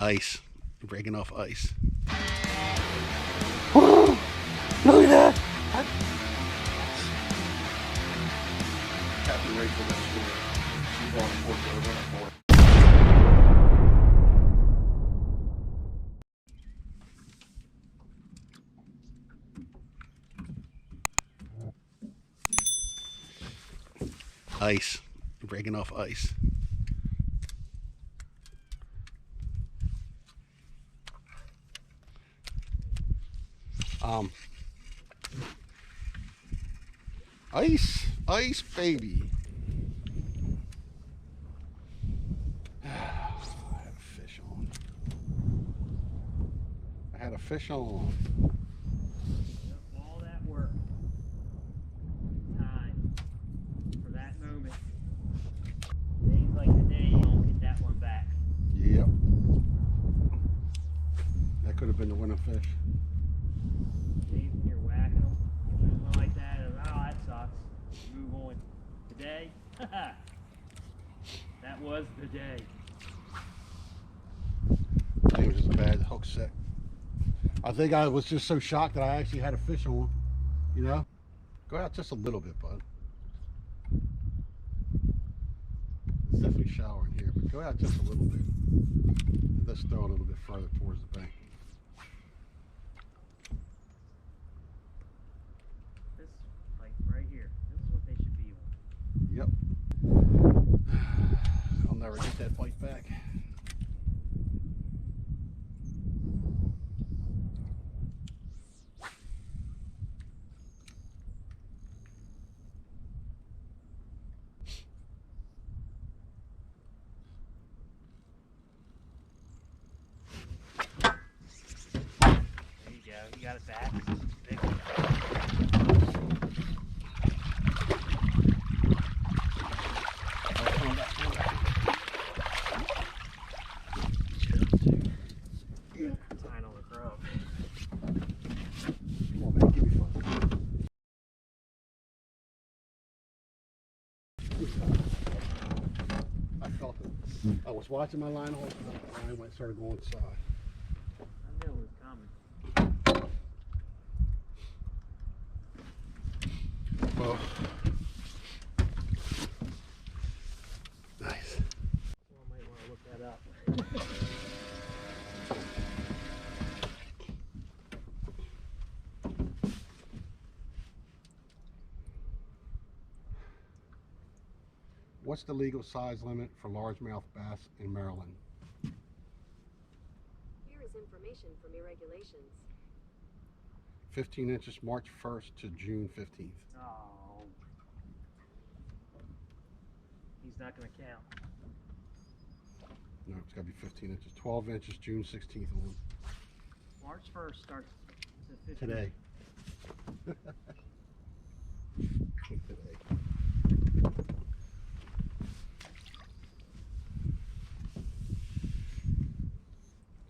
Ice. Breaking off ice. Oh, look at that! Captain Rachel, that's good. She's on the porch over on board. Ice. Breaking off ice. Ice baby. I had a fish on. I had a fish on. All that work, time for that moment. Days like today, you don't get that one back. Yep. That could have been the winner fish. Days when you're whacking them, you lose one like that, and oh, that sucks. Move on. Today, that was the day. I think it was just a bad hook set. I think I was just so shocked that I actually had a fish on, you know? Go out just a little bit, bud. It's definitely showering here, but go out just a little bit. Let's throw a little bit further towards the bank. This, like right here, this is what they should be on. Yep. I'll never get that bite back. There you go, you got it back. Big one. Tying on the grub. Come on, man, give me fun. I felt it. I was watching my line hold, and I went started going inside. I knew it was coming. Well, nice. Well, I might want to look that up. What's the legal size limit for largemouth bass in Maryland? Here is information from your regulations. 15 inches, March 1st to June 15th. Oh. He's not going to count. No, it's got to be 15 inches. 12 inches, June 16th on March 1st starts to 15. today. Today.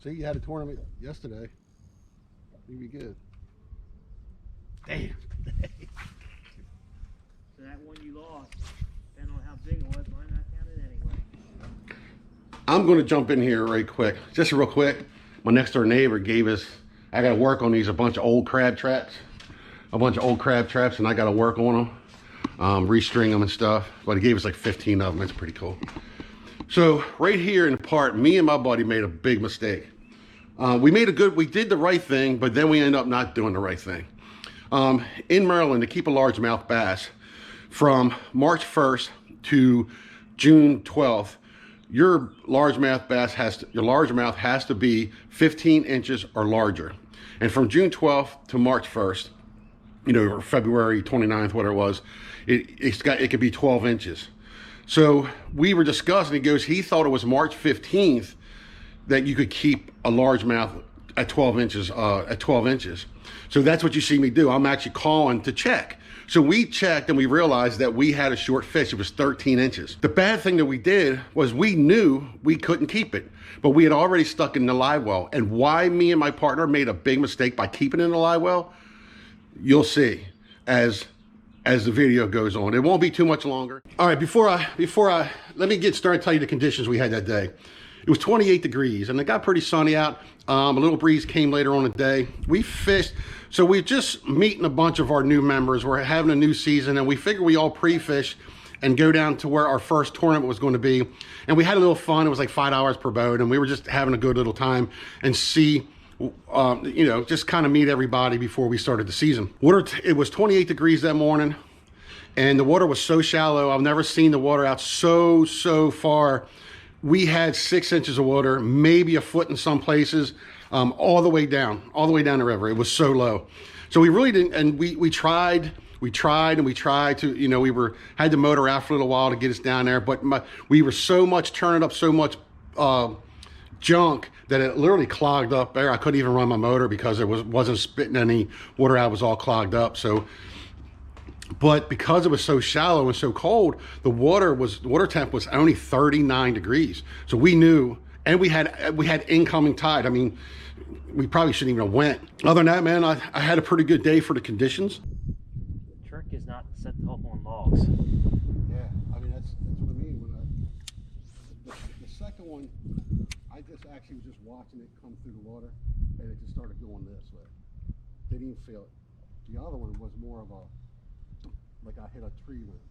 See, you had a tournament yesterday. You'd be good. Damn. So that one you lost, depending on how big it was, might not count it anyway. I'm going to jump in here right quick. Just real quick. My next door neighbor gave us, I got to work on these, a bunch of old crab traps. And I got to work on them. Restring them and stuff. But he gave us like 15 of them. It's pretty cool. So right here in the part, me and my buddy made a big mistake. We did the right thing, but then we ended up not doing the right thing. In Maryland, to keep a largemouth bass, from March 1st to June 12th, your largemouth has to be 15 inches or larger. And from June 12th to March 1st, you know, or February 29th, whatever it was, it could be 12 inches. So we were discussing, he thought it was March 15th that you could keep a largemouth at 12 inches. So that's what you see me do. I'm actually calling to check. So we checked and we realized that we had a short fish. It was 13 inches. The bad thing that we did was we knew we couldn't keep it, but we had already stuck in the live well. And why me and my partner made a big mistake by keeping it in the live well, you'll see as the video goes on. It won't be too much longer. All right, before I let me get started, tell you the conditions we had that day. It was 28 degrees and it got pretty sunny out. A little breeze came later on in the day. We fished, so we're just meeting a bunch of our new members. We're having a new season and we figured we all pre-fish and go down to where our first tournament was going to be. And we had a little fun. It was like $5 per boat and we were just having a good little time and see, you know, just kind of meet everybody before we started the season. It was 28 degrees that morning and the water was so shallow. I've never seen the water out so far. We had 6 inches of water, maybe a foot in some places, all the way down the river. It was so low. So we really didn't, and we tried to, you know, had the motor out for a little while to get us down there, but we were so much turning up so much junk that it literally clogged up there. I couldn't even run my motor because it wasn't spitting any water out. It was all clogged up. So, but because it was so shallow and so cold, the water temp was only 39 degrees. So we knew, and we had incoming tide. I mean, we probably shouldn't even have went. Other than that, man, I had a pretty good day for the conditions. The trick is not to set the hook on logs. Yeah, I mean, that's what I mean. When the second one, I just actually was just watching it come through the water, and it just started going this way. Didn't even feel it. The other one was more of a, like I hit a tree with it.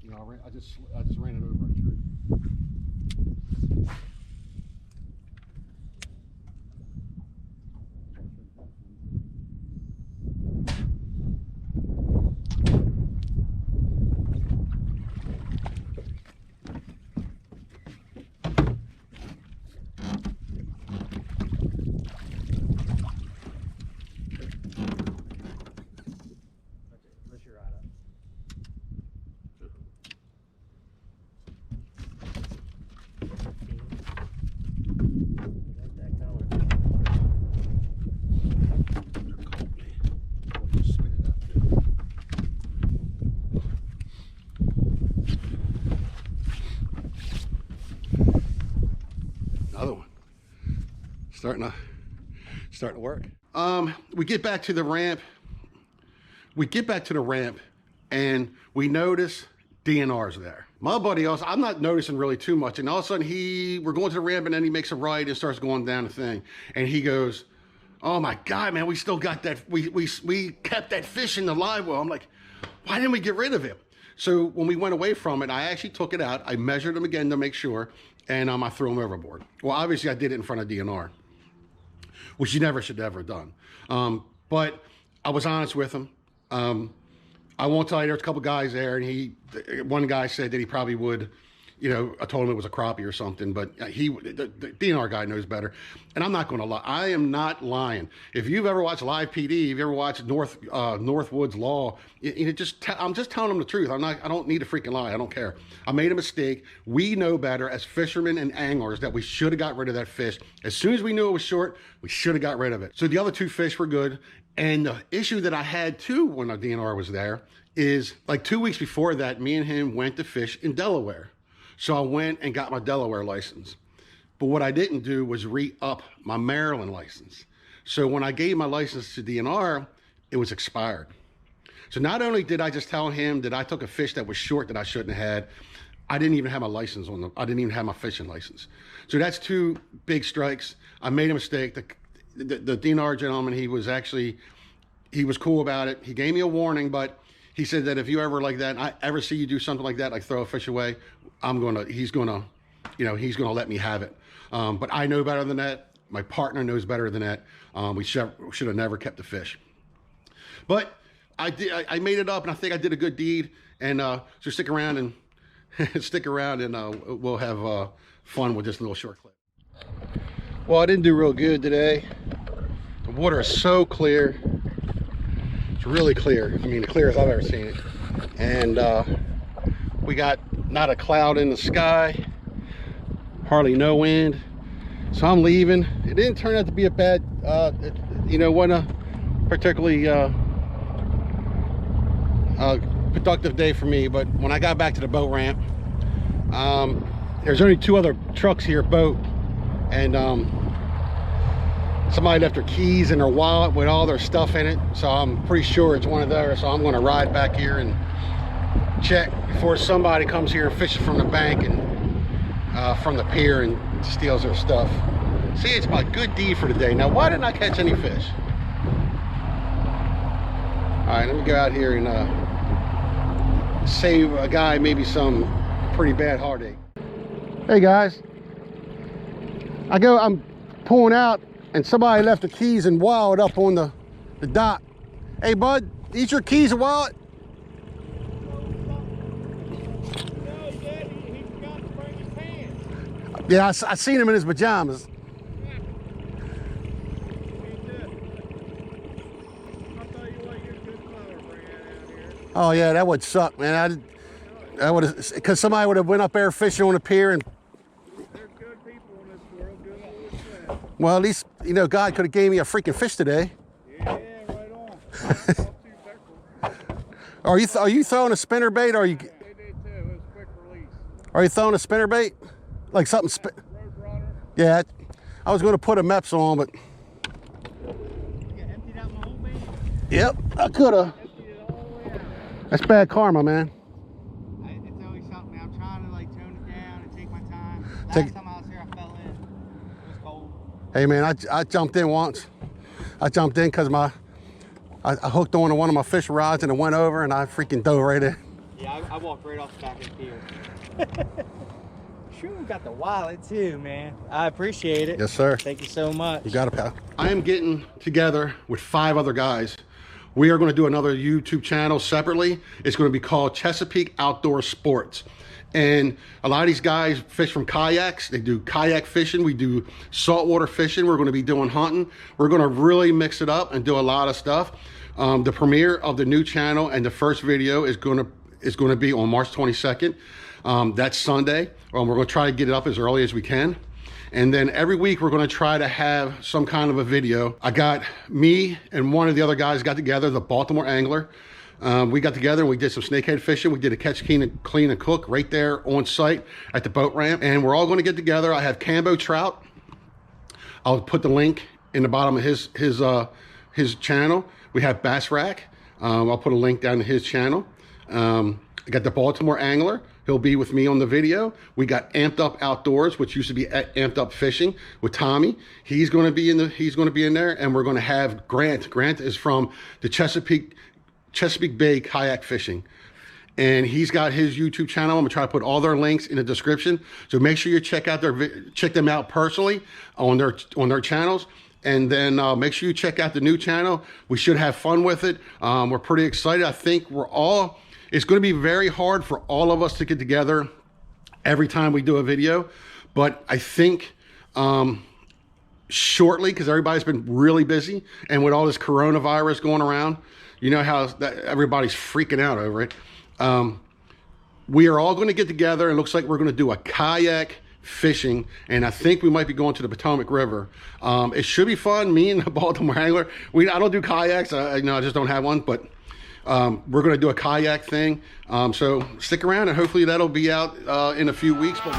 You know, I just ran it over a tree. Lift your rod up. Like that color. Another one. Starting to work. We get back to the ramp. And we notice DNR's there. My buddy also, I'm not noticing really too much. And all of a sudden we're going to the ramp and then he makes a right and starts going down the thing. And he goes, oh my God, man, we still got that. We kept that fish in the live well. I'm like, why didn't we get rid of it? So when we went away from it, I actually took it out. I measured him again to make sure. And I threw him overboard. Well, obviously I did it in front of DNR, which you never should ever have done. But I was honest with him. I won't tell you, there's a couple guys there, and one guy said that he probably would, you know, I told him it was a crappie or something, but the DNR guy knows better. And I'm not going to lie. I am not lying. If you've ever watched Live PD, if you've ever watched Northwoods Law, I'm just telling them the truth. I don't need to freaking lie. I don't care. I made a mistake. We know better as fishermen and anglers that we should have got rid of that fish. As soon as we knew it was short, we should have got rid of it. So the other 2 fish were good. And the issue that I had too when the DNR was there is like 2 weeks before that, me and him went to fish in Delaware. So I went and got my Delaware license. But what I didn't do was re-up my Maryland license. So when I gave my license to DNR, it was expired. So not only did I just tell him that I took a fish that was short that I shouldn't have had, I didn't even have my license on them. I didn't even have my fishing license. So that's 2 big strikes. I made a mistake. The DNR gentleman, he was cool about it. He gave me a warning, but he said that if you ever like that, and I ever see you do something like that, like throw a fish away, he's gonna let me have it. But I know better than that. My partner knows better than that. We should have never kept the fish. But I made it up, and I think I did a good deed. And so stick around and we'll have fun with this little short clip. Well, I didn't do real good today. The water is so clear. It's really clear. I mean, the clearest I've ever seen it. And we got not a cloud in the sky, hardly no wind. So I'm leaving. It didn't turn out to be a bad, wasn't a particularly productive day for me. But when I got back to the boat ramp, there's only 2 other trucks here, boat, and somebody left their keys in their wallet with all their stuff in it. So I'm pretty sure it's one of theirs. So I'm going to ride back here and check before somebody comes here and fishes from the bank and from the pier and steals their stuff. See, it's my good deed for the day. Now, why didn't I catch any fish? All right, let me go out here and save a guy maybe some pretty bad heartache. Hey guys, I'm pulling out and somebody left the keys and wallet up on the dock. Hey bud, these your keys and wallet? Yeah, I seen him in his pajamas. Oh yeah, that would suck, man. I would have, because somebody would have went up there fishing on the pier and. There's good people in this world, good always said. Well, at least you know God could have gave me a freaking fish today. Yeah, right on. Are you throwing a spinner bait? Or are you? They did too. It was quick release. Are you throwing a spinner bait? Like something? Roadrunner. Yeah, I was going to put a Meps on, but. You emptied out my whole bait? Yep, I could have. Emptied it all the way out. That's bad karma, man. It's always something. I'm trying to like tone it down and take my time. Last Take- time I was here, I fell in. It was cold. Hey, man, I jumped in once. I jumped in because I hooked onto one of my fish rods and it went over and I freaking dove right in. Yeah, I walked right off the back of the pier. Sure, got the wallet too, man. I appreciate it. Yes, sir. Thank you so much. You got it, pal. I am getting together with 5 other guys. We are going to do another YouTube channel separately. It's going to be called Chesapeake Outdoor Sports. And a lot of these guys fish from kayaks. They do kayak fishing. We do saltwater fishing. We're going to be doing hunting. We're going to really mix it up and do a lot of stuff. The premiere of the new channel and the first video is going to be on March 22nd. That's Sunday. We're going to try to get it up as early as we can. And then every week we're going to try to have some kind of a video. I got me and one of the other guys got together, the Baltimore Angler. We got together and we did some snakehead fishing. We did a catch, clean and cook right there on site at the boat ramp. And we're all going to get together. I have Cambo trout. I'll put the link in the bottom of his channel. We have Bass Rack. I'll put a link down to his channel. I got the Baltimore Angler. He'll be with me on the video. We got Amped Up Outdoors, which used to be at Amped Up Fishing with Tommy. He's going to be in there, and we're going to have Grant. Grant is from the Chesapeake Bay kayak fishing, and he's got his YouTube channel. I'm gonna try to put all their links in the description, so make sure you check them out personally on their channels. And then make sure you check out the new channel. We should have fun with it. We're pretty excited. I think it's going to be very hard for all of us to get together every time we do a video. But I think shortly, because everybody's been really busy, and with all this coronavirus going around, you know how everybody's freaking out over it. We are all going to get together, and it looks like we're going to do a kayak fishing, and I think we might be going to the Potomac River. It should be fun. Me and the Baltimore Angler, I don't do kayaks. I just don't have one, but we're going to do a kayak thing. So stick around, and hopefully that'll be out in a few weeks. But